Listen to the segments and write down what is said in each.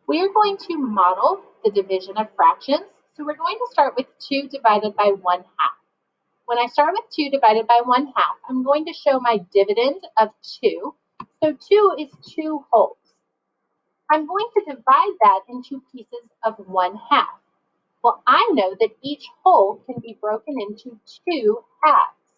We are going to model the division of fractions. So we're going to start with 2 divided by 1/2. When I start with 2 divided by 1/2, I'm going to show my dividend of 2. So 2 is 2 wholes. I'm going to divide that into pieces of 1/2. Well, I know that each whole can be broken into 2 halves.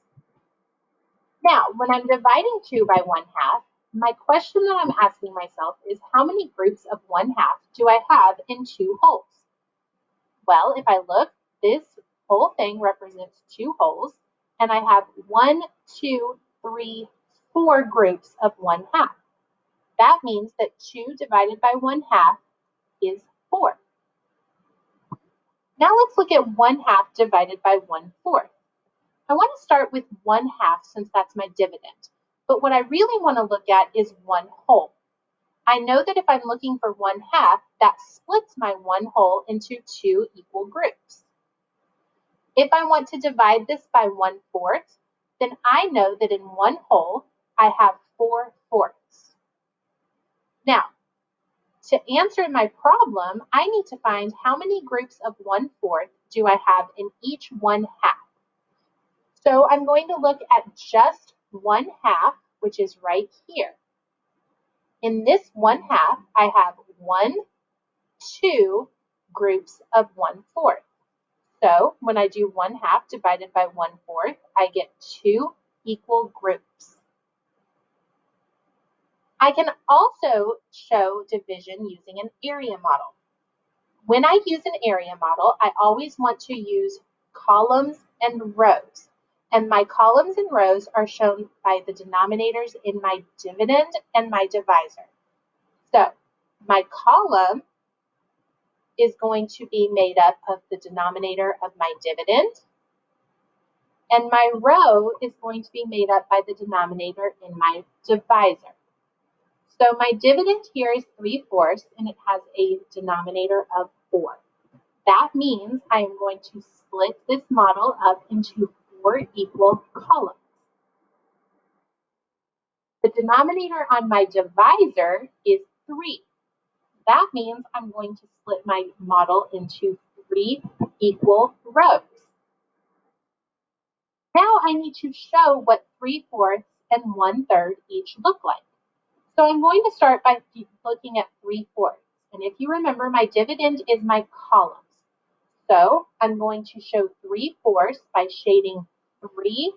Now, when I'm dividing 2 by 1/2, my question that I'm asking myself is how many groups of 1/2 do I have in 2 wholes? Well, if I look, this whole thing represents 2 wholes, and I have 1, 2, 3, 4 groups of 1/2. That means that 2 divided by 1/2 is 4. Now let's look at 1/2 divided by 1/4. I want to start with 1/2 since that's my dividend. But what I really want to look at is 1 whole. I know that if I'm looking for 1/2, that splits my 1 whole into 2 equal groups. If I want to divide this by 1/4, then I know that in 1 whole, I have 4 fourths. Now, to answer my problem, I need to find how many groups of 1/4 do I have in each 1/2. So I'm going to look at just 1/2, which is right here. In this 1/2, I have 1, 2 groups of 1/4. So when I do 1/2 divided by 1/4, I get 2 equal groups. I can also show division using an area model. When I use an area model, I always want to use columns and rows. And my columns and rows are shown by the denominators in my dividend and my divisor. So my column is going to be made up of the denominator of my dividend, and my row is going to be made up by the denominator in my divisor. So my dividend here is 3/4, and it has a denominator of 4. That means I am going to split this model up into 4 equal columns. The denominator on my divisor is 3. That means I'm going to split my model into 3 equal rows. Now I need to show what 3/4 and 1/3 each look like. So I'm going to start by looking at 3/4. And if you remember, my dividend is my columns. So I'm going to show 3/4 by shading 3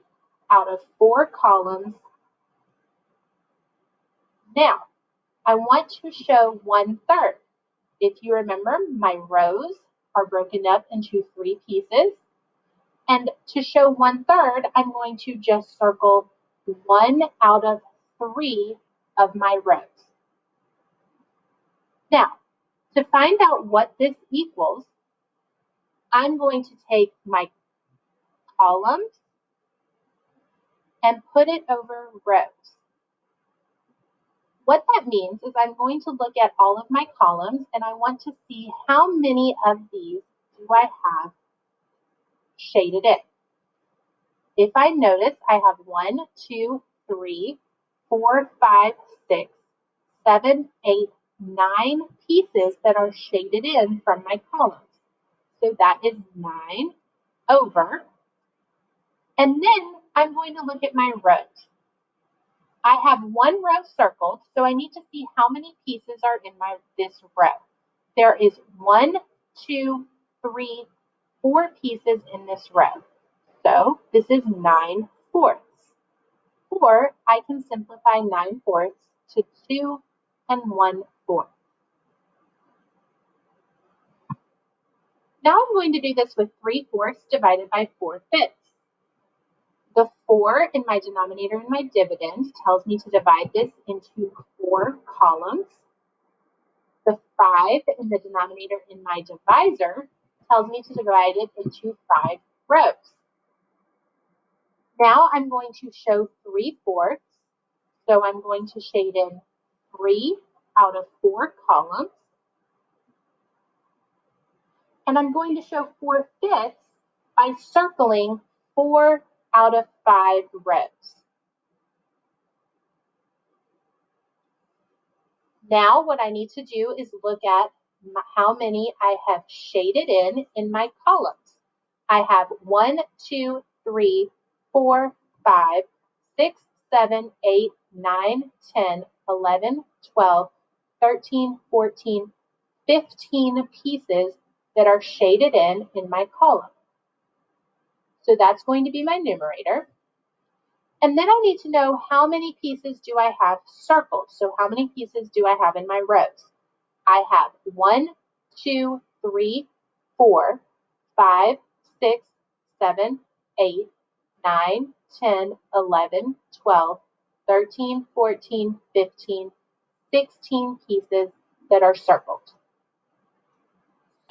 out of 4 columns. Now, I want to show 1/3. If you remember, my rows are broken up into 3 pieces. And to show 1/3, I'm going to just circle 1 out of 3 of my rows. Now, to find out what this equals, I'm going to take my columns and put it over rows. What that means is I'm going to look at all of my columns and I want to see how many of these do I have shaded in. If I notice, I have 1, 2, 3, 4, 5, 6, 7, 8, 9 pieces that are shaded in from my columns. So that is 9 over. And then I'm going to look at my rows. I have 1 row circled, so I need to see how many pieces are in this row. There is 1, 2, 3, 4 pieces in this row. So this is 9/4. Or I can simplify 9/4 to 2 and 1/4. Now I'm going to do this with 3/4 divided by 4/5. The 4 in my denominator in my dividend tells me to divide this into 4 columns. The 5 in the denominator in my divisor tells me to divide it into 5 rows. Now I'm going to show 3/4. So I'm going to shade in 3 out of 4 columns. And I'm going to show 4/5 by circling 4 out of 5 rows. Now what I need to do is look at how many I have shaded in my columns. I have 1, 2, 3, 4, 5, 6, 7, 8, 9, 10, 11, 12, 13, 14, 15 pieces that are shaded in my column. So that's going to be my numerator. And then I need to know how many pieces do I have circled. So how many pieces do I have in my rows? I have 1, 2, 3, 4, 5, 6, 7, 8, 9, 10, 11, 12, 13, 14, 15, 16 pieces that are circled.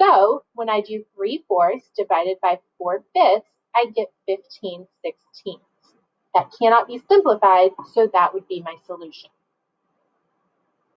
So when I do 3/4 divided by 4/5, I get 15/16. That cannot be simplified, so that would be my solution.